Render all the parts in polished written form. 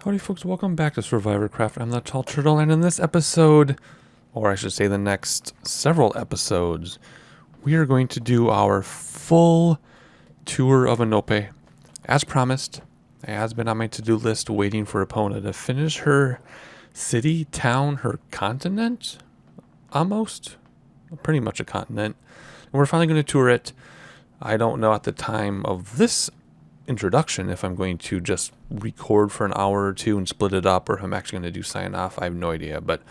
Howdy folks, welcome back to SoarvivorCraft. I'm the Tall Turtle, and in this episode, or I should say the next several episodes, we are going to do our full tour of Anope. As promised, it has been on my to-do list waiting for Epona to finish her city, town, her continent, almost, pretty much a continent. And we're finally going to tour it. I don't know at the time of this introduction if I'm going to just record for an hour or two and split it up, or if I'm actually going to do sign off. I have no idea, but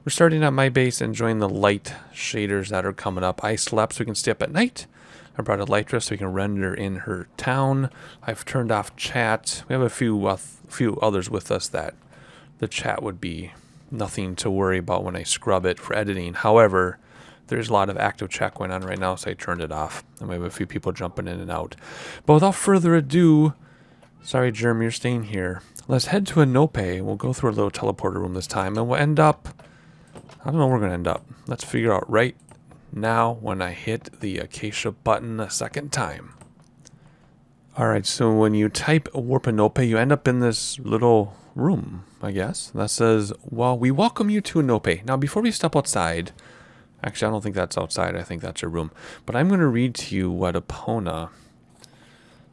we're starting at my base, enjoying the light shaders that are coming up. I slept so we can stay up at night. I brought a Elytra so we can render in her town. I've turned off chat. We have a few others with us that the chat would be nothing to worry about when I scrub it for editing. However, there's a lot of active chat going on right now, so I turned it off. And we have a few people jumping in and out. But without further ado, sorry, Jeremy, you're staying here. Let's head to Anope. We'll go through a little teleporter room this time, and we'll end up... I don't know where we're going to end up. Let's figure out right now when I hit the Acacia button a second time. Alright, so when you type Warp Anope, you end up in this little room, I guess. That says, well, we welcome you to Anope. Now, before we step outside... Actually, I don't think that's outside. I think that's your room. But I'm going to read to you what Epona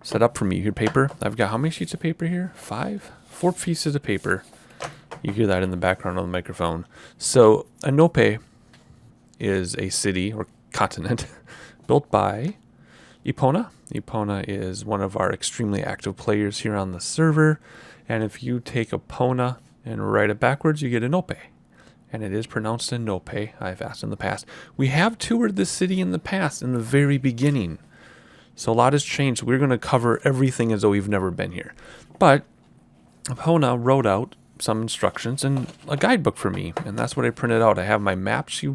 set up for me. Here, paper. I've got how many sheets of paper here? 5? 4 pieces of paper. You hear that in the background on the microphone. So, Anope is a city or continent built by Epona. Epona is one of our extremely active players here on the server. And if you take Epona and write it backwards, you get Anope. And it is pronounced Anope. I've asked in the past. We have toured this city in the past, in the very beginning. So a lot has changed. We're going to cover everything as though we've never been here. But Epona wrote out some instructions and a guidebook for me. And that's what I printed out. I have my map. She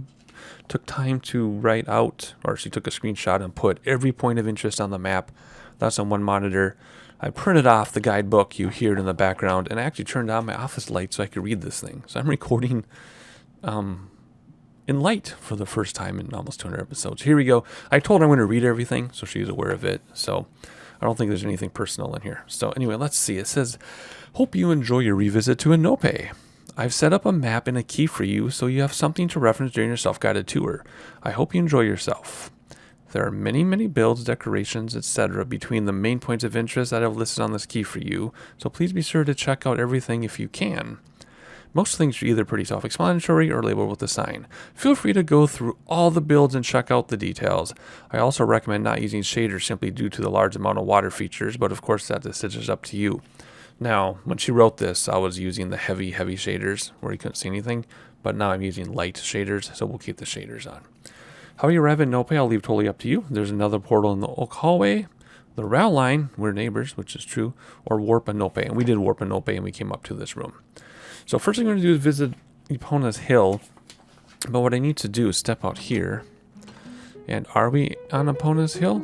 took time to write out, or she took a screenshot and put every point of interest on the map. That's on one monitor. I printed off the guidebook. You hear it in the background. And I actually turned on my office light so I could read this thing. So I'm recording... in light for the first time in almost 200 episodes. Here we go. I told her I'm going to read everything, so she's aware of it. So I don't think there's anything personal in here. So anyway, let's see. It says, hope you enjoy your revisit to Anope. I've set up a map and a key for you, so you have something to reference during your self-guided tour. I hope you enjoy yourself. There are many, many builds, decorations, etc. between the main points of interest that I've listed on this key for you, so please be sure to check out everything if you can. Most things are either pretty self-explanatory or labeled with a sign. Feel free to go through all the builds and check out the details. I also recommend not using shaders simply due to the large amount of water features, but of course that decision is up to you. Now, when she wrote this, I was using the heavy shaders where you couldn't see anything, but now I'm using light shaders, so we'll keep the shaders on. How you arrive at Anope, I'll leave totally up to you. There's another portal in the oak hallway. The rail line, we're neighbors, which is true, or Warp Anope, and we did Warp Anope and we came up to this room. So first thing I'm going to do is visit Epona's hill. But what I need to do is step out here. And are we on Epona's hill?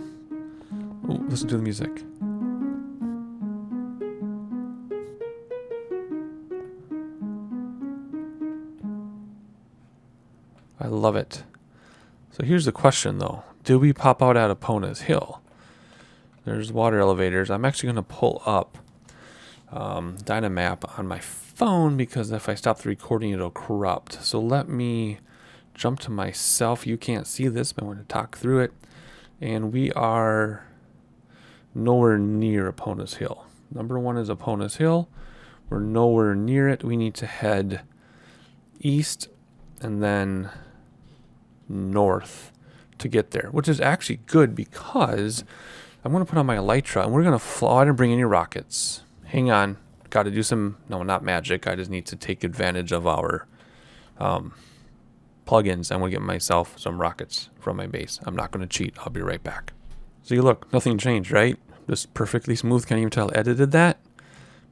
Ooh, listen to the music. I love it. So here's the question though. Did we pop out at Epona's hill? There's water elevators. I'm actually going to pull up Dynamap on my phone because if I stop the recording it'll corrupt. So let me jump to myself. You can't see this, but I'm going to talk through it. And we are nowhere near Epona's hill. Number 1 is Epona's hill. We're nowhere near it. We need to head east and then north to get there, which is actually good because I'm going to put on my Elytra and we're going to fly. I didn't bring any rockets. Hang on. Got to do some... No, not magic. I just need to take advantage of our plugins. I'm going to get myself some rockets from my base. I'm not going to cheat. I'll be right back. So you look. Nothing changed, right? Just perfectly smooth. Can't even tell I edited that.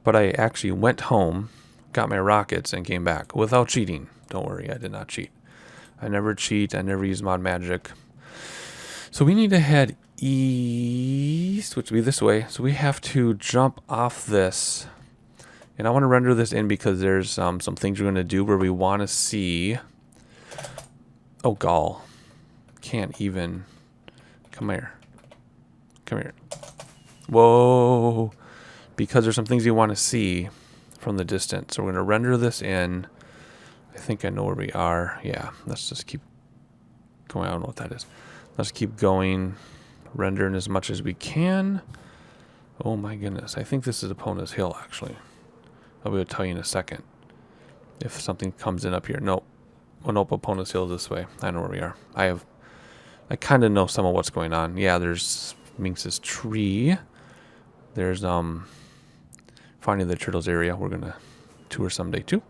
But I actually went home, got my rockets, and came back without cheating. Don't worry. I did not cheat. I never cheat. I never use mod magic. So we need to head east, which would be this way. So we have to jump off this. And I want to render this in because there's some things we're going to do where we want to see... Oh, gall. Can't even... Come here. Come here. Whoa. Because there's some things you want to see from the distance. So we're going to render this in. I think I know where we are. Yeah, let's just keep going. I don't know what that is. Let's keep going, rendering as much as we can. Oh my goodness. I think this is Epona's Hill, actually. I'll be able to tell you in a second if something comes in up here. Nope. Oh, nope, Epona's Hill this way. I know where we are. I kind of know some of what's going on. Yeah, there's Minx's tree. There's Finding the Turtles area. We're going to tour someday too.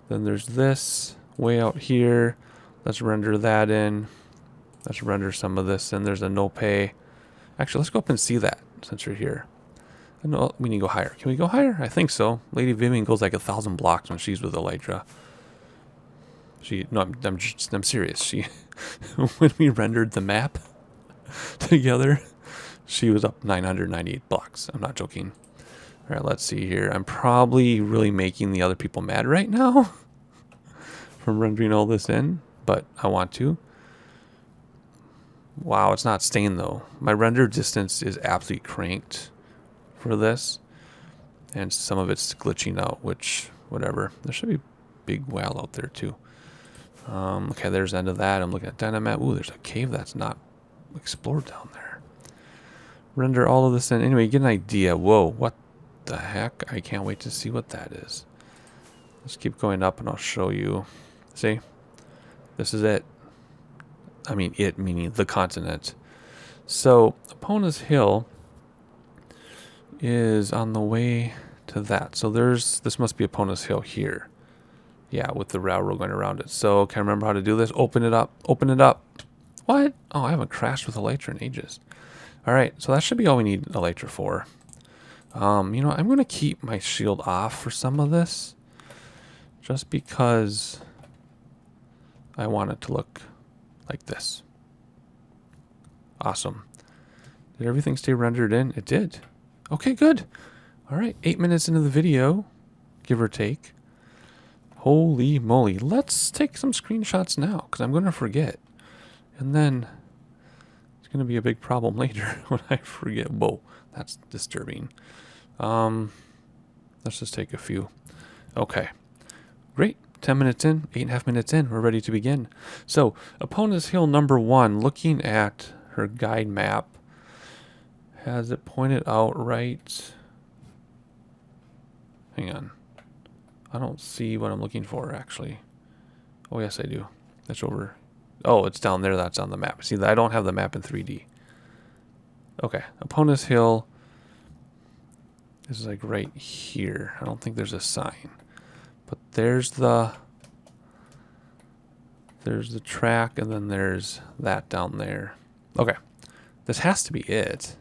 Then there's this way out here. Let's render that in. Let's render some of this in. There's Anope. Actually, let's go up and see that since we're here. I know we need to go higher. Can we go higher? I think so. Lady Vivian goes like 1,000 blocks when she's with Elytra. I'm serious. She, when we rendered the map together, she was up 998 blocks. I'm not joking. All right, let's see here. I'm probably really making the other people mad right now from rendering all this in, but I want to. Wow, it's not staying though. My render distance is absolutely cranked for this, and some of it's glitching out, which, whatever. There should be a big whale out there too. Okay, there's the end of that. I'm looking at Dynamap. Ooh, there's a cave that's not explored down there. Render all of this in. Anyway, you get an idea. Whoa, what the heck? I can't wait to see what that is. Let's keep going up and I'll show you. See? This is it. I mean, it meaning the continent. So, Epona's Hill is on the way to that. So this must be Epona's Hill here. Yeah, with the railroad going around it. So, can I remember how to do this? Open it up. Open it up. What? Oh, I haven't crashed with Elytra in ages. All right, so that should be all we need Elytra for. You know, I'm going to keep my shield off for some of this. Just because I want it to look like this. Awesome. Did everything stay rendered in? It did. Okay, good. All right, 8 minutes into the video, give or take. Holy moly. Let's take some screenshots now, because I'm going to forget. And then it's going to be a big problem later when I forget. Whoa, that's disturbing. Let's just take a few. Okay, great. 10 minutes in, 8.5 minutes in, we're ready to begin. So, Epona's Hill number 1, looking at her guide map, has it pointed out right? Hang on. I don't see what I'm looking for, actually. Oh, yes, I do. That's over. Oh, it's down there. That's on the map. See, I don't have the map in 3D. Okay, Epona's Hill is like right here. I don't think there's a sign. But there's the track, and then there's that down there. Okay, this has to be it.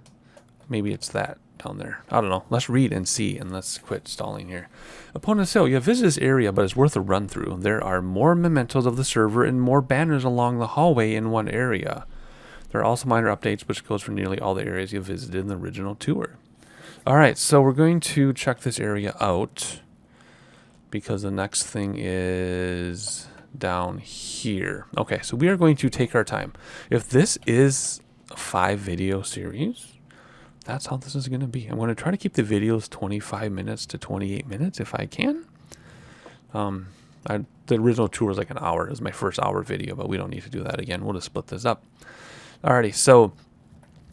Maybe it's that down there. I don't know. Let's read and see, and let's quit stalling here. Epona's Hill. You have visited this area, but it's worth a run through. There are more mementos of the server and more banners along the hallway in one area. There are also minor updates, which goes for nearly all the areas you visited in the original tour. All right, so we're going to check this area out, because the next thing is down here. Okay, so we are going to take our time. If this is a 5-video series, that's how this is going to be. I'm going to try to keep the videos 25 minutes to 28 minutes if I can. The original tour was like an hour. It was my first hour video, but we don't need to do that again. We'll just split this up. Alrighty, so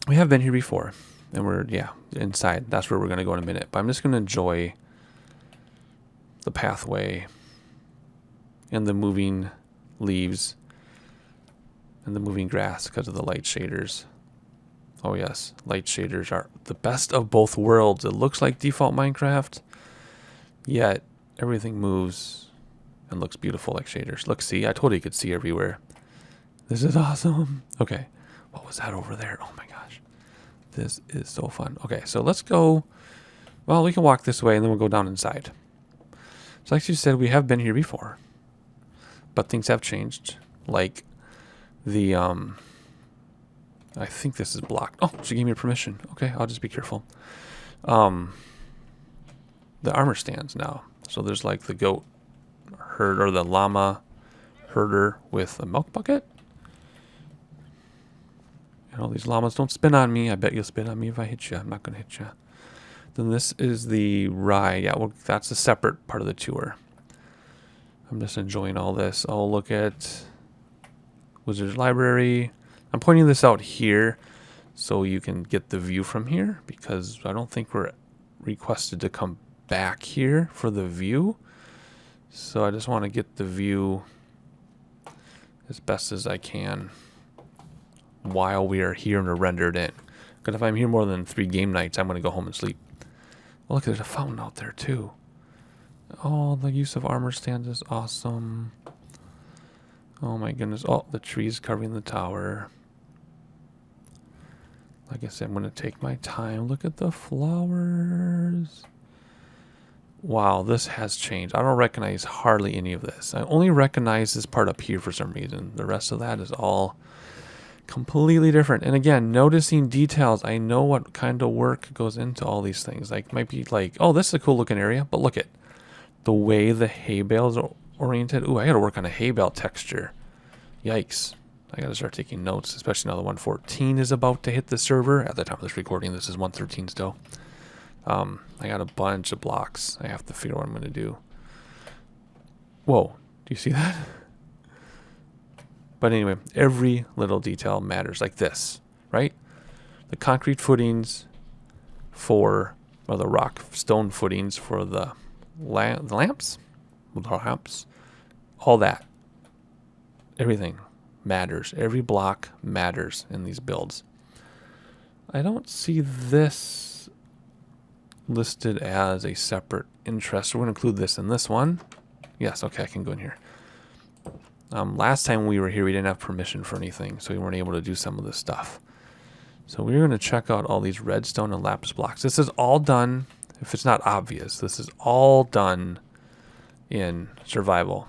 we have been here before, and we're, yeah, inside. That's where we're going to go in a minute. But I'm just going to enjoy the pathway and the moving leaves and the moving grass because of the light shaders. Oh yes, light shaders are the best of both worlds. It looks like default Minecraft, yet everything moves and looks beautiful like shaders. Look, see, I told you could see everywhere. This is awesome. Okay, what was that over there? Oh my gosh, this is so fun. Okay, so let's go. Well, we can walk this way and then we'll go down inside. So like you said, we have been here before, but things have changed. Like the I think this is blocked. Oh, she gave me permission. Okay, I'll just be careful. The armor stands now. So there's like the goat herd or the llama herder with a milk bucket. And all these llamas don't spin on me. I bet you'll spin on me if I hit you. I'm not going to hit you. Then this is the rye. Yeah, well, that's a separate part of the tour. I'm just enjoying all this. I'll look at Wizard's Library. I'm pointing this out here so you can get the view from here, because I don't think we're requested to come back here for the view. So I just want to get the view as best as I can while we are here and are rendered in. Because if I'm here more than 3 game nights, I'm going to go home and sleep. Oh, look, there's a fountain out there too. Oh, the use of armor stands is awesome. Oh my goodness. Oh, the trees covering the tower. Like I said, I'm going to take my time. Look at the flowers. Wow, this has changed. I don't recognize hardly any of this. I only recognize this part up here for some reason. The rest of that is all completely different. And again, noticing details. I know what kind of work goes into all these things. Like, might be like, oh, this is a cool looking area, but look at the way the hay bales are oriented. Ooh, I got to work on a hay bale texture. Yikes. I got to start taking notes, especially now the 114 is about to hit the server. At the time of this recording, this is 113 still. I got a bunch of blocks. I have to figure out what I'm going to do. Whoa, do you see that? But anyway, every little detail matters, like this, right? The concrete footings for, or the rock stone footings for the lamps, all that. Everything matters. Every block matters in these builds. I don't see this listed as a separate interest. We're going to include this in this one. Yes, okay, I can go in here. Last time we were here, we didn't have permission for anything, so we weren't able to do some of this stuff. So we're going to check out all these redstone and lapis blocks. This is all done, if it's not obvious, this is all done in survival.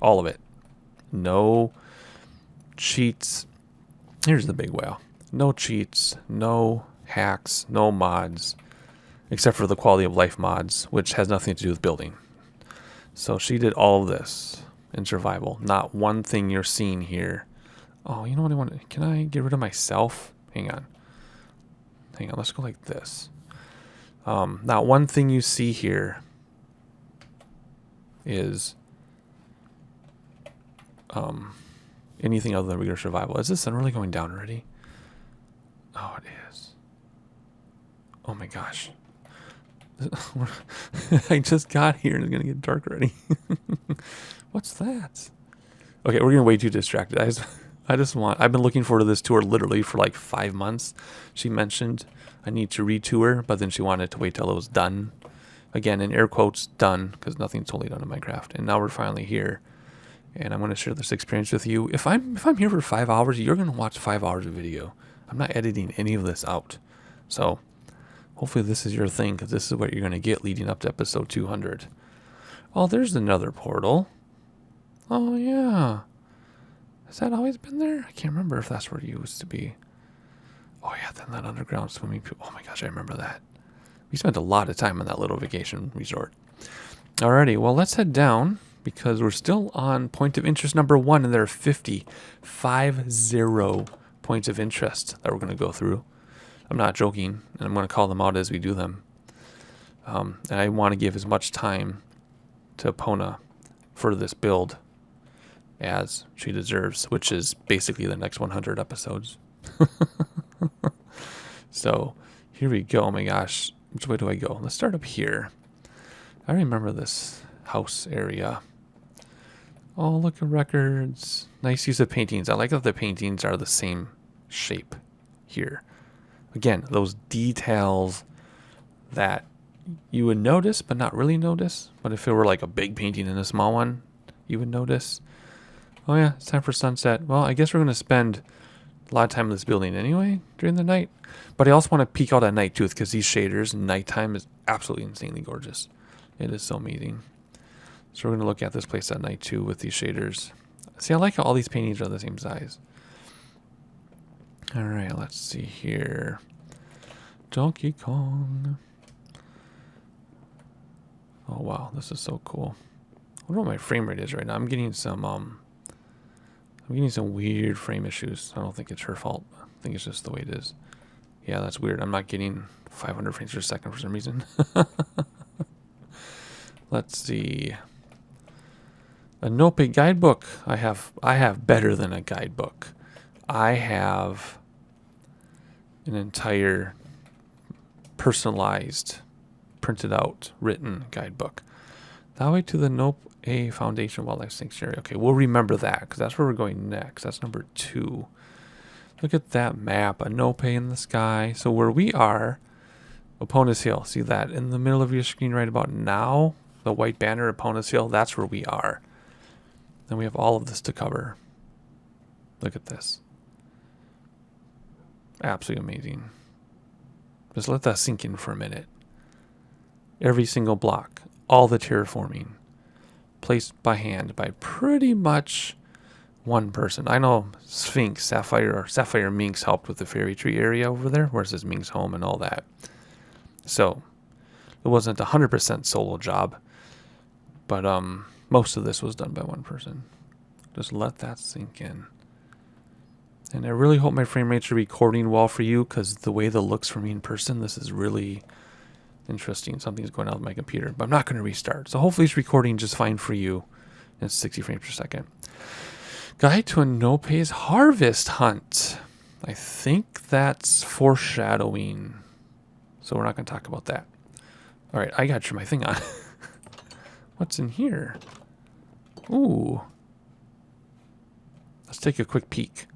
All of it. No cheats. Here's the big whale. No cheats, no hacks, no mods, except for the quality of life mods, which has nothing to do with building. So she did all of this in survival. Not one thing you're seeing here. Oh, you know what I want? Can I get rid of myself? Hang on. Hang on. Let's go like this. Not one thing you see here is anything other than regular survival. Is this sun really going down already? Oh, it is. Oh my gosh. I just got here and it's going to get dark already. What's that? Okay, we're getting way too distracted. I've been looking forward to this tour literally for like 5 months. She mentioned I need to retour, but then she wanted to wait till it was done. Again, in air quotes, done, because nothing's totally done in Minecraft. And now we're finally here. And I'm going to share this experience with you. If I'm here for 5 hours, you're going to watch 5 hours of video. I'm not editing any of this out. So hopefully this is your thing, because this is what you're going to get leading up to episode 200. Oh, there's another portal. Oh, yeah. Has that always been there? I can't remember if that's where it used to be. Oh, yeah, then that underground swimming pool. Oh, my gosh, I remember that. We spent a lot of time on that little vacation resort. Alrighty, well, let's head down, because we're still on point of interest number 1, and there are 50 points of interest that we're going to go through. I'm not joking, and I'm going to call them out as we do them. And I want to give as much time to Epona for this build as she deserves, which is basically the next 100 episodes. So here we go. Oh my gosh, which way do I go? Let's start up here. I remember this house area. Oh, look at records. Nice use of paintings. I like that the paintings are the same shape here. Again, those details that you would notice but not really notice. But if it were like a big painting and a small one, you would notice. Oh yeah, it's time for sunset. Well, I guess we're going to spend a lot of time in this building anyway during the night. But I also want to peek out at night too, because these shaders, nighttime is absolutely insanely gorgeous. It is so amazing. So we're going to look at this place at night too with these shaders. See, I like how all these paintings are the same size. Alright, let's see here. Donkey Kong. Oh wow, this is so cool. I wonder what my frame rate is right now. I'm getting some weird frame issues. I don't think it's her fault. I think it's just the way it is. Yeah, that's weird. I'm not getting 500 frames per second for some reason. Let's see. Anope guidebook. I have better than a guidebook. I have an entire personalized, printed out, written guidebook. That way to the Anope Foundation Wildlife Sanctuary. Okay, we'll remember that because that's where we're going next. That's number 2. Look at that map. Anope in the sky. So where we are, Opponent's Hill. See that in the middle of your screen right about now? The white banner, Opponent's Hill. That's where we are. And we have all of this to cover. Look at this. Absolutely amazing. Just let that sink in for a minute. Every single block. All the terraforming. Placed by hand by pretty much one person. I know Sphinx, Sapphire Minx helped with the fairy tree area over there, where it says Minx home and all that. So it wasn't a 100% solo job, but most of this was done by one person. Just let that sink in. And I really hope my frame rates are recording well for you, because the way the looks for me in person, this is really interesting. Something's going on with my computer, but I'm not going to restart. So hopefully it's recording just fine for you. It's 60 frames per second. Guide to Anope's harvest hunt. I think that's foreshadowing. So we're not going to talk about that. All right, I got to turn my thing on. What's in here? Ooh. Let's take a quick peek.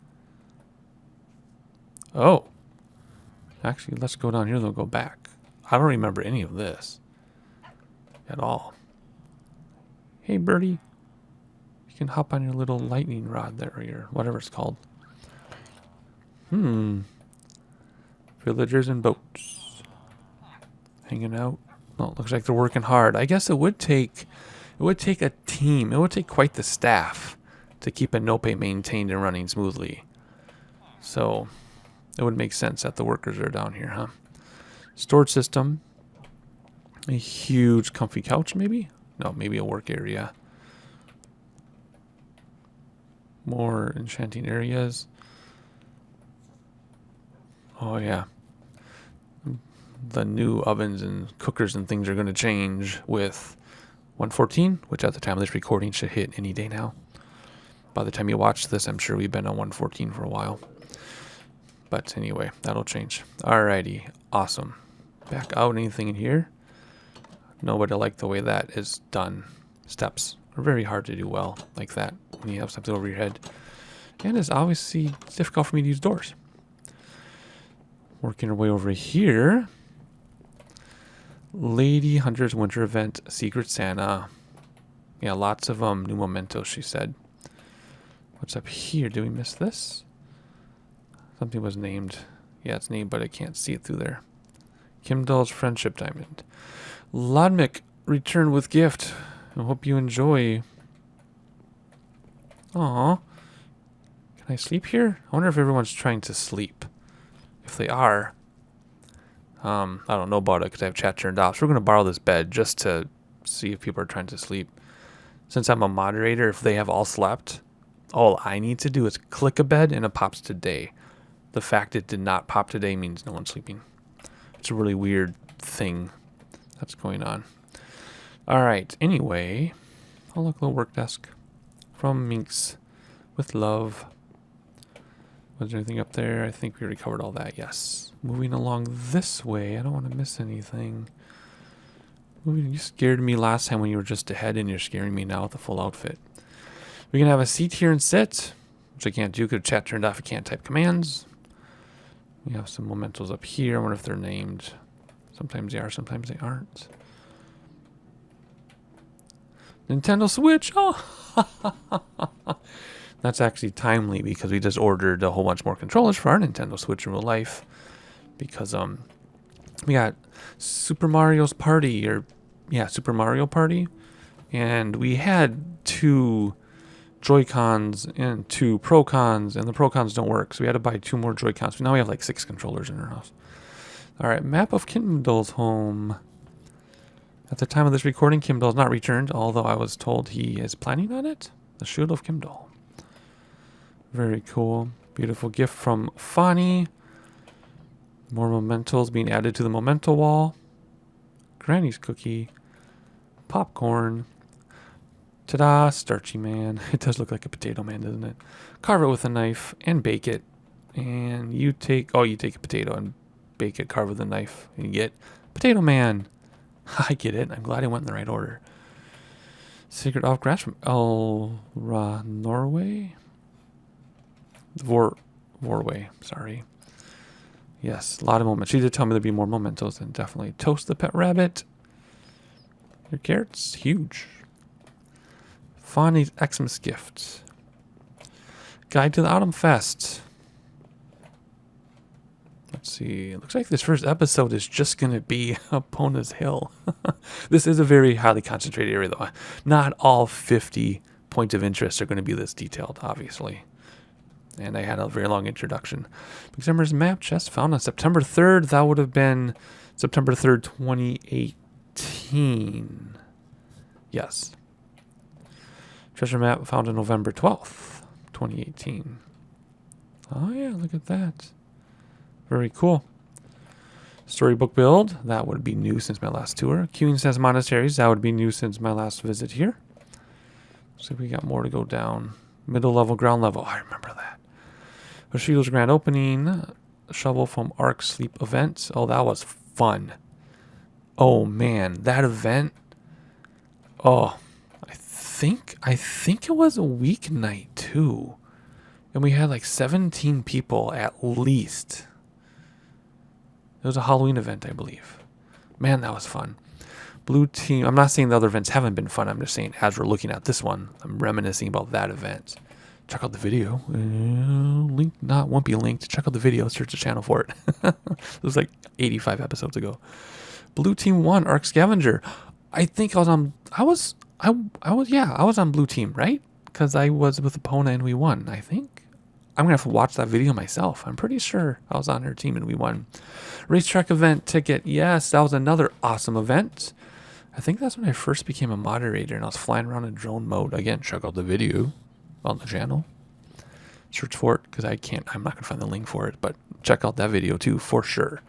Oh. Actually, let's go down here and then go back. I don't remember any of this at all. Hey, birdie. You can hop on your little lightning rod there, or your whatever it's called. Villagers and boats. Hanging out. Well, it looks like they're working hard. I guess it would take a team. It would take quite the staff to keep Anope maintained and running smoothly. So it would make sense that the workers are down here, huh? Storage system. A huge comfy couch, maybe? No, maybe a work area. More enchanting areas. Oh, yeah. The new ovens and cookers and things are going to change with 114, which at the time of this recording should hit any day now. By the time you watch this, I'm sure we've been on 114 for a while. But anyway, that'll change. Alrighty, awesome. Back out, anything in here? No, but I like the way that is done. Steps are very hard to do well like that when you have something over your head. And it's obviously difficult for me to use doors. Working our way over here. Lady Hunter's Winter Event, Secret Santa. Yeah, lots of new mementos, she said. What's up here? Did we miss this? Something was named. Yeah, it's named, but I can't see it through there. Kimdall's Friendship Diamond. Lodmick returned with gift. I hope you enjoy. Aw. Can I sleep here? I wonder if everyone's trying to sleep. If they are, I don't know about it because I have chat turned off. So we're going to borrow this bed just to see if people are trying to sleep. Since I'm a moderator, if they have all slept, all I need to do is click a bed and it pops today. The fact it did not pop today means no one's sleeping. It's a really weird thing that's going on. All right. Anyway, oh look, little work desk from Minx with love. Was there anything up there? I think we already covered all that. Yes. Moving along this way. I don't want to miss anything. You scared me last time when you were just ahead, and you're scaring me now with the full outfit. We can have a seat here and sit, which I can't do because chat turned off. I can't type commands. We have some mementos up here. I wonder if they're named. Sometimes they are, sometimes they aren't. Nintendo Switch. Oh, that's actually timely because we just ordered a whole bunch more controllers for our Nintendo Switch in real life. Because we got Super Mario's Party, Super Mario Party, and we had 2 Joy-Cons and 2 Pro-Cons, and the Pro-Cons don't work, so we had to buy 2 more Joy-Cons. Now we have like 6 controllers in our house. All right, map of Kimdall's home. At the time of this recording, Kimdall's not returned, although I was told he is planning on it. The Shield of Kimdall. Very cool. Beautiful gift from Fani. More mementos being added to the memento wall. Granny's cookie. Popcorn. Ta-da, starchy man. It does look like a potato man, doesn't it? Carve it with a knife and bake it. And you take a potato and bake it, carve with a knife, and you get potato man. I get it. I'm glad I went in the right order. Secret of Grass from Norway? Vorway, sorry. Yes, a lot of moments. She did tell me there'd be more mementos, and definitely toast the pet rabbit. Your carrot's huge. Fawny's Xmas gift. Guide to the Autumn Fest. Let's see. It looks like this first episode is just going to be Epona's Hill. This is a very highly concentrated area, though. Not all 50 points of interest are going to be this detailed, obviously. And I had a very long introduction. Examiner's map chest found on September 3rd. That would have been September 3rd, 2018. Yes. Treasure map found on November 12th, 2018. Oh, yeah, look at that. Very cool. Storybook build. That would be new since my last tour. Queuing says monasteries. That would be new since my last visit here. So we got more to go down. Middle level, ground level. I remember that. Hoshido's grand opening. Shovel from Ark Sleep event. Oh, that was fun. Oh, man. That event. Oh, I think it was a weeknight, too. And we had like 17 people at least. It was a Halloween event, I believe. Man, that was fun. Blue team. I'm not saying the other events haven't been fun. I'm just saying as we're looking at this one, I'm reminiscing about that event. Check out the video. Won't be linked. Check out the video. Search the channel for it. It was like 85 episodes ago. Blue team won Ark Scavenger. I think I was on. I was on blue team, right? Because I was with Epona and we won. I think. I'm gonna have to watch that video myself. I'm pretty sure I was on her team and we won. Racetrack event ticket. Yes, that was another awesome event. I think that's when I first became a moderator and I was flying around in drone mode. Again, check out the video on the channel. Search for it because I'm not gonna find the link for it, but check out that video too for sure.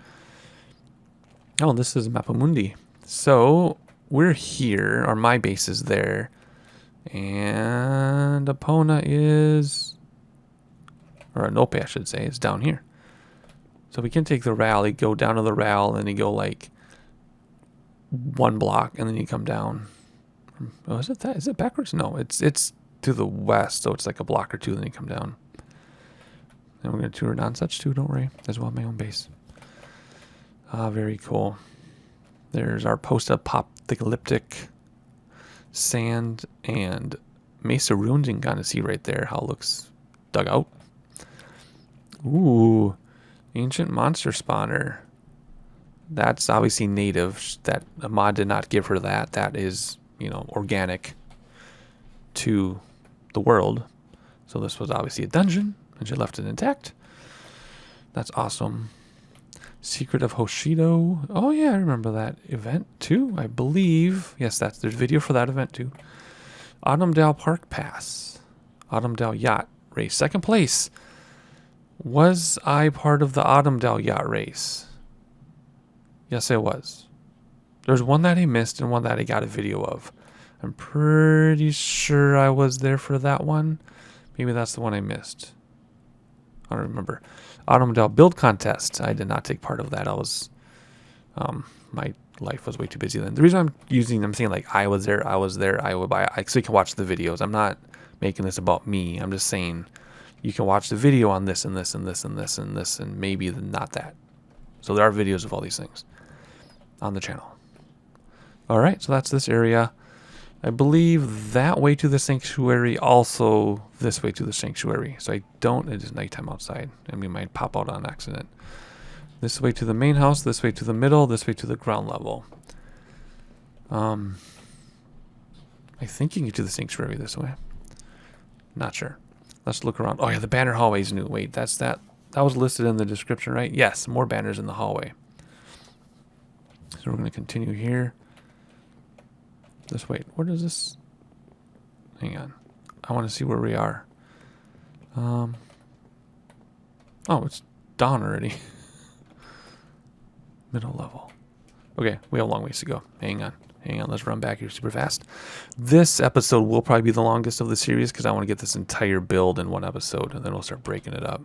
Oh, this is Mapamundi. So we're here, or my base is there, and Epona is, or Anope, I should say, is down here. So we can take the rally, go down to the rally, and then you go like one block, and then you come down. Oh, is it that? Is it backwards? No, it's to the west, so it's like a block or two, then you come down. And we're going to tour non-such too, don't worry. As well, my own base. Very cool. There's our post-apocalyptic sand and Mesa ruins. You can kind of see right there how it looks dug out. Ooh, ancient monster spawner. That's obviously native. That a mod did not give her that. That is, organic to the world. So this was obviously a dungeon, and she left it intact. That's awesome. Secret of Hoshido. Oh yeah, I remember that event too, I believe. Yes, there's video for that event too. Autumndale Park Pass. Autumndale Yacht Race. Second place. Was I part of the Autumndale Yacht Race? Yes, I was. There's one that I missed and one that I got a video of. I'm pretty sure I was there for that one. Maybe that's the one I missed. I don't remember. Autumndale Build Contest. I did not take part of that. I was, my life was way too busy then. The reason I'm saying like I was there, so you can watch the videos. I'm not making this about me. I'm just saying you can watch the video on this and this and this and this and this and maybe not that. So there are videos of all these things on the channel. All right, so that's this area. I believe that way to the sanctuary, also this way to the sanctuary. So it is nighttime outside, and we might pop out on accident. This way to the main house, this way to the middle, this way to the ground level. I think you can get to the sanctuary this way. Not sure. Let's look around. Oh yeah, the banner hallway is new. Wait, that's that. That was listed in the description, right? Yes, more banners in the hallway. So we're going to continue here. Wait, what is this? Hang on. I want to see where we are. Oh, it's dawn already. Middle level. Okay, we have a long ways to go. Hang on. Let's run back here super fast. This episode will probably be the longest of the series because I want to get this entire build in one episode, and then we'll start breaking it up.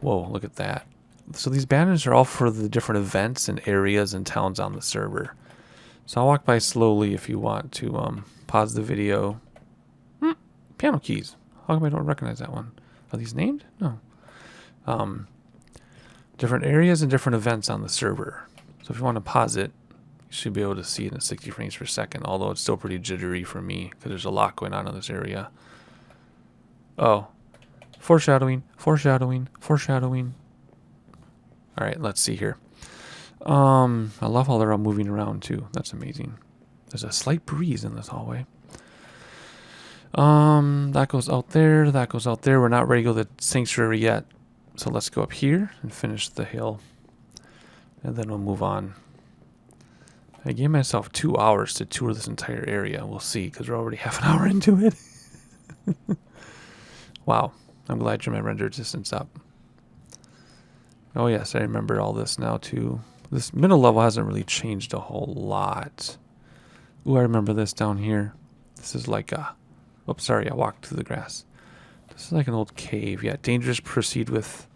Whoa, look at that. So these banners are all for the different events and areas and towns on the server. So I'll walk by slowly if you want to pause the video. Piano keys. How come I don't recognize that one? Are these named? No. Different areas and different events on the server. So if you want to pause it, you should be able to see it in 60 frames per second, although it's still pretty jittery for me because there's a lot going on in this area. Oh. Foreshadowing. Alright, let's see here. I love how they're all moving around too. That's amazing. There's a slight breeze in this hallway. That goes out there. We're not ready to go to the sanctuary yet. So let's go up here and finish the hill. And then we'll move on. I gave myself 2 hours to tour this entire area. We'll see, because we're already half an hour into it. Wow. I'm glad I turned my render distance up. Oh yes, I remember all this now too. This middle level hasn't really changed a whole lot. Ooh, I remember this down here. This is like a... Oops, sorry, I walked through the grass. This is like an old cave. Yeah, dangerous, proceed with...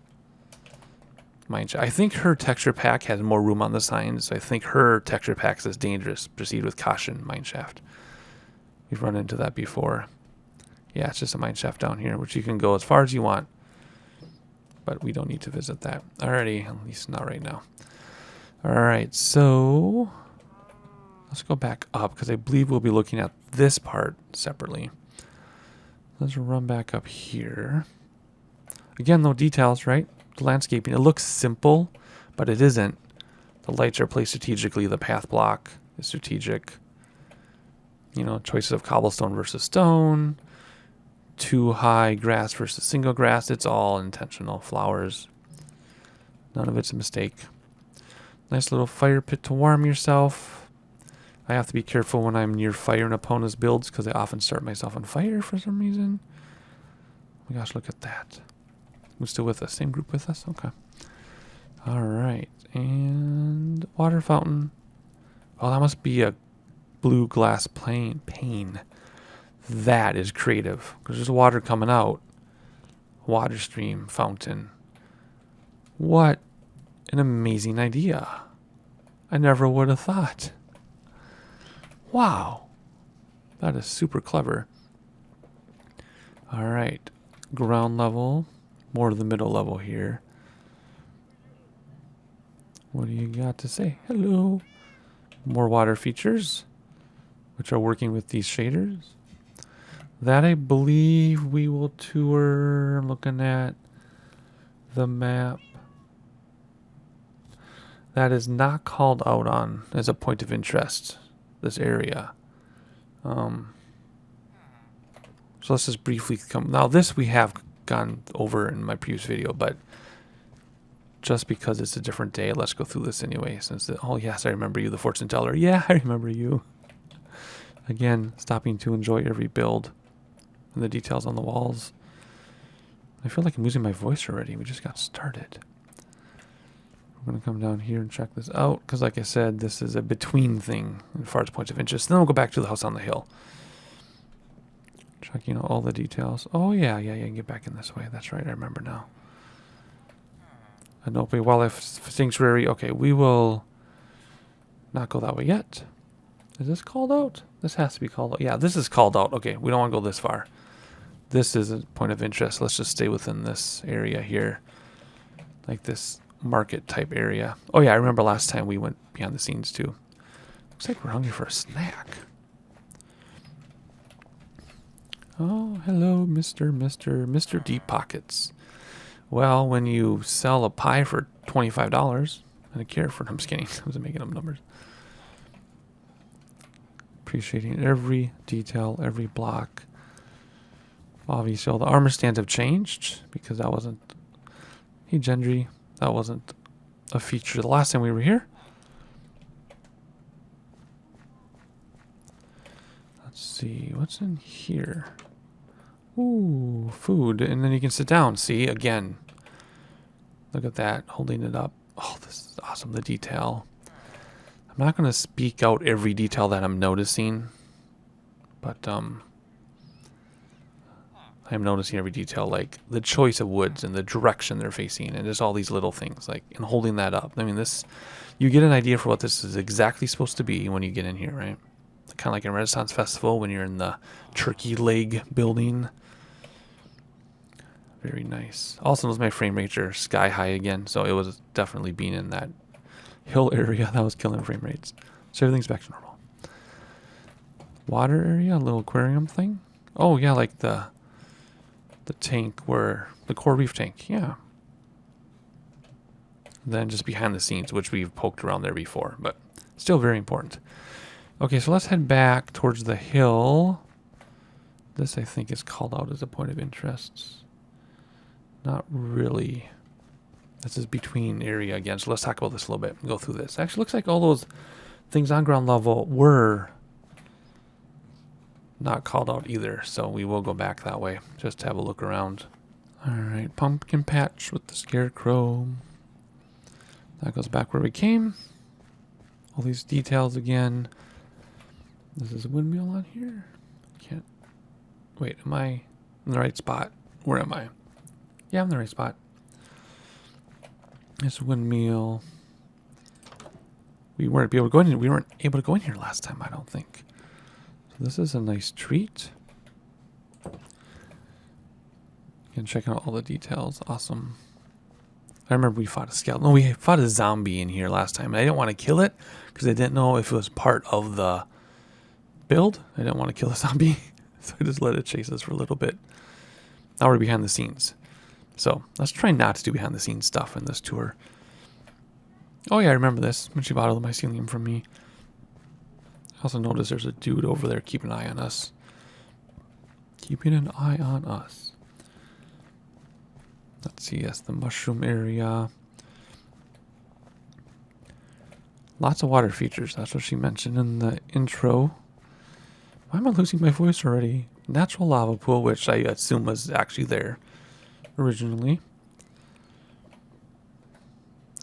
I think her texture pack has more room on the signs. So I think her texture pack says dangerous, proceed with caution, mineshaft. We've run into that before. Yeah, it's just a mineshaft down here, which you can go as far as you want. But we don't need to visit that. Alrighty, at least not right now. Alright, so... let's go back up, because I believe we'll be looking at this part separately. Let's run back up here. Again, no details, right? The landscaping, it looks simple, but it isn't. The lights are placed strategically. The path block is strategic. You know, choices of cobblestone versus stone. Too high grass versus single grass. It's all intentional. Flowers. None of it's a mistake. Nice little fire pit to warm yourself. I have to be careful when I'm near fire in opponents' builds because I often start myself on fire for some reason. Oh my gosh, look at that. Who's still with us? Same group with us? Okay. Alright. And water fountain. Oh, that must be a blue glass pane. That is creative. Because there's water coming out. Water stream fountain. What an amazing idea. I never would have thought. Wow. That is super clever. Alright. Ground level. More to the middle level here. What do you got to say? Hello. More water features, which are working with these shaders. That I believe we will tour. I'm looking at the map. That is not called out on as a point of interest, this area. So let's just briefly come. Now this we have gone over in my previous video, but just because it's a different day, let's go through this anyway. Oh yes, I remember you, the fortune teller. Yeah, I remember you. Again, stopping to enjoy every build and the details on the walls. I feel like I'm losing my voice already. We just got started. We're going to come down here and check this out because, like I said, this is a between thing as far as points of interest. Then we'll go back to the house on the hill. Checking all the details. Oh, yeah, you can get back in this way. That's right, I remember now. Anope Wildlife Sanctuary. Okay, we will not go that way yet. Is this called out? This has to be called out. Yeah, this is called out. Okay, we don't want to go this far. This is a point of interest. Let's just stay within this area here. Like this market type area. Oh, yeah, I remember last time we went behind the scenes too. Looks like we're hungry for a snack. Oh, hello, Mr. Deep Pockets. Well, when you sell a pie for $25 and a carrot for... I'm just kidding. I was making up numbers. Appreciating every detail, every block. Obviously, all the armor stands have changed because that wasn't... Hey, Gendry. That wasn't a feature the last time we were here. Let's see. What's in here? Ooh, food. And then you can sit down. See, again. Look at that. Holding it up. Oh, this It's awesome, the detail. I'm not going to speak out every detail that I'm noticing, but I am noticing every detail, like the choice of woods and the direction they're facing, and just all these little things, like, and holding that up. I mean, this, you get an idea for what this is exactly supposed to be when you get in here, right? Kind of like in Renaissance Festival when you're in the turkey leg building. Very nice. Also, my frame rates are sky high again, so it was definitely being in that hill area that was killing frame rates. So everything's back to normal. Water area, a little aquarium thing. Oh yeah, like the tank where the coral reef tank. Yeah. Then just behind the scenes, which we've poked around there before, but still very important. Okay, so let's head back towards the hill. This I think is called out as a point of interest. Not really. This is between area again, so let's talk about this a little bit and go through this. Actually, looks like all those things on ground level were not called out either, so we will go back that way just to have a look around. Alright, pumpkin patch with the scarecrow. That goes back where we came. All these details again. This is a windmill on here. Can't. Wait, am I in the right spot? Where am I? Yeah, I'm in the right spot. It's a windmill. We weren't able to go in. We weren't able to go in here last time, I don't think. So this is a nice treat. Again, checking out all the details. Awesome. I remember we fought a skeleton. No, we fought a zombie in here last time. And I didn't want to kill it because I didn't know if it was part of the build. I didn't want to kill the zombie. So I just let it chase us for a little bit. Now we're behind the scenes. So let's try not to do behind the scenes stuff in this tour. Oh yeah, I remember this when she bought all the mycelium from me. I also noticed there's a dude over there keeping an eye on us. Keeping an eye on us. Let's see, yes, the mushroom area. Lots of water features. That's what she mentioned in the intro. Why am I losing my voice already? Natural lava pool, which I assume was actually there originally.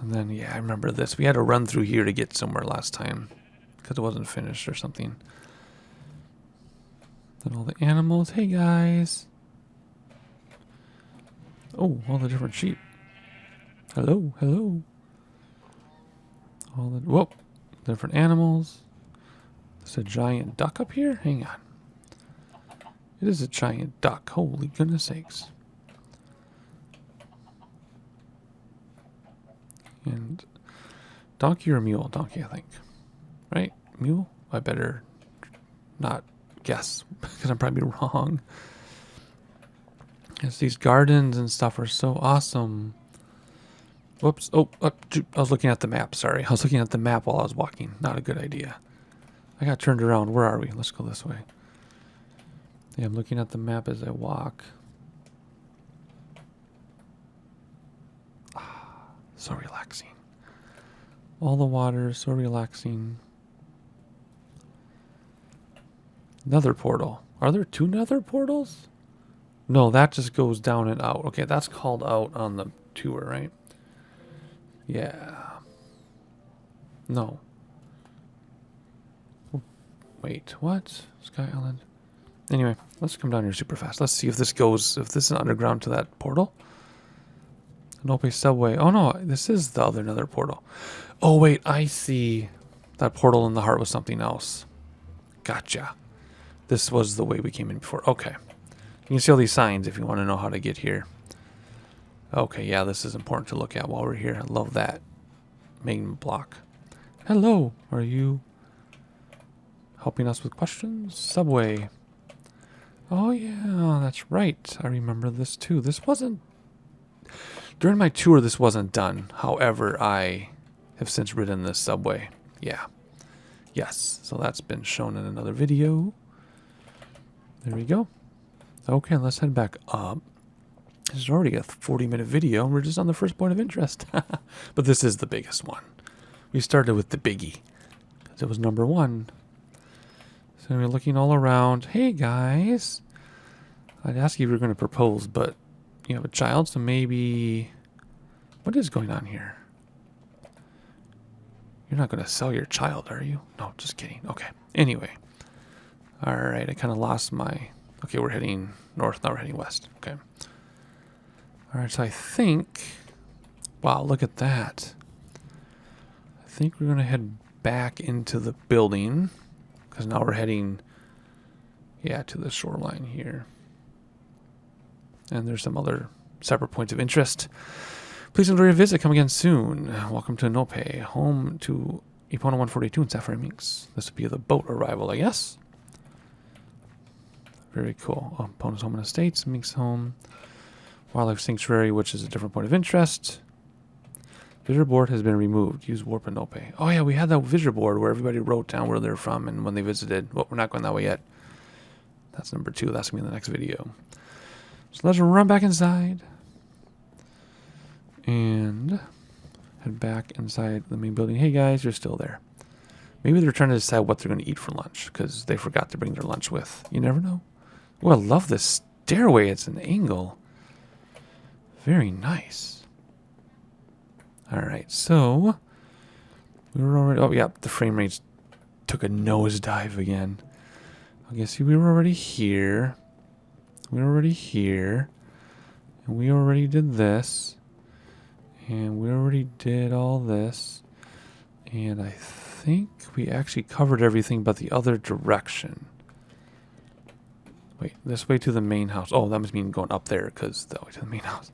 And then, yeah, I remember this. We had to run through here to get somewhere last time because it wasn't finished or something. Then all the animals. Hey, guys. Oh, all the different sheep. Hello, hello. All the, whoa, different animals. There's a giant duck up here? Hang on. It is a giant duck. Holy goodness sakes. And donkey or mule? Donkey, I think. Right? Mule? I better not guess because I'm probably wrong. Yes, these gardens and stuff are so awesome. Whoops. Oh, I was looking at the map. Sorry. I was looking at the map while I was walking. Not a good idea. I got turned around. Where are we? Let's go this way. Yeah, I'm looking at the map as I walk. So relaxing. All the water, so relaxing. Nether portal. Are there two nether portals? No, that just goes down and out. Okay, that's called out on the tour, right? Yeah. No. Wait, what? Sky Island. Anyway, let's come down here super fast. Let's see if this goes, if this is underground to that portal. Anope subway. Oh no, this is the other nether portal. Oh wait, I see. That portal in the heart was something else. Gotcha. This was the way we came in before. Okay. You can see all these signs if you want to know how to get here. Okay, yeah, this is important to look at while we're here. I love that. Main block. Hello, are you helping us with questions? Subway. Oh yeah, that's right. I remember this too. This wasn't... During my tour, this wasn't done. However, I have since ridden this subway. Yeah. Yes, so that's been shown in another video. There we go. Okay, let's head back up. This is already a 40-minute video, and we're just on the first point of interest. But this is the biggest one. We started with the biggie, because it was number 1. So we're looking all around. Hey, guys. I'd ask you if you were going to propose, but you have a child, so maybe... What is going on here? You're not going to sell your child, are you? No, just kidding. Okay. Anyway. All right. I kind of lost my... Okay, we're heading north. Now we're heading west. Okay. All right. So I think... Wow, look at that. I think we're going to head back into the building. Because now we're heading... Yeah, to the shoreline here. And there's some other separate points of interest. Please enjoy your visit. Come again soon. Welcome to Anope, home to Ep194 and Sapphire Minks. This will be the boat arrival, I guess. Very cool. Opponent's home and estates, Mink's home. Wildlife Sanctuary, which is a different point of interest. Visitor board has been removed. Use Warp Anope. Oh yeah, we had that visitor board where everybody wrote down where they're from and when they visited. Well, we're not going that way yet. That's number 2. That's going to be in the next video. So let's run back inside. And head back inside the main building. Hey guys, you're still there. Maybe they're trying to decide what they're going to eat for lunch because they forgot to bring their lunch with. You never know. Oh, I love this stairway. It's an angle. Very nice. All right, so we were already... Oh, yeah, the frame rate took a nosedive again. I guess we were already here. We were already here. And we already did this. And we already did all this. And I think we actually covered everything but the other direction. Wait, this way to the main house. Oh, that must mean going up there because that way to the main house.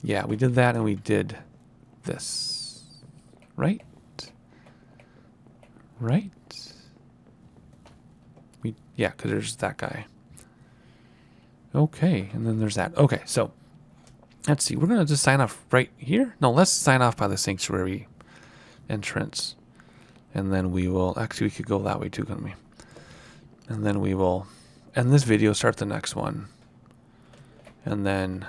Yeah, we did that and we did this. Right? Right? Yeah, because there's that guy. Okay, and then there's that. Okay, so let's see. We're going to just sign off right here. No, let's sign off by the sanctuary entrance. And then we will... Actually, we could go that way too, couldn't we? And then we will end this video, start the next one. And then...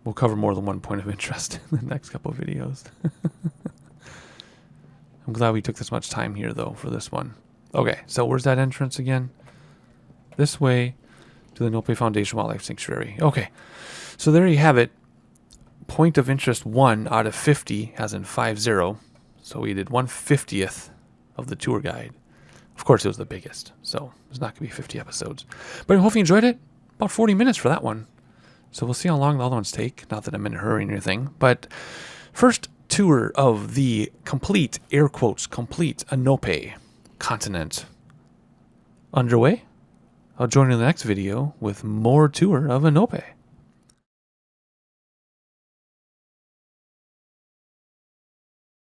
we'll cover more than one point of interest in the next couple of videos. I'm glad we took this much time here, though, for this one. Okay, so where's that entrance again? This way to the Anope Foundation Wildlife Sanctuary. Okay, so there you have it. Point of interest 1 out of 50, as in 50. So we did 1/50th of the tour guide. Of course, it was the biggest, so there's not going to be 50 episodes. But I hope you enjoyed it. About 40 minutes for that one. So we'll see how long the other ones take. Not that I'm in a hurry or anything. But first tour of the complete, air quotes, complete Anope continent underway. I'll join you in the next video with more tour of Anope.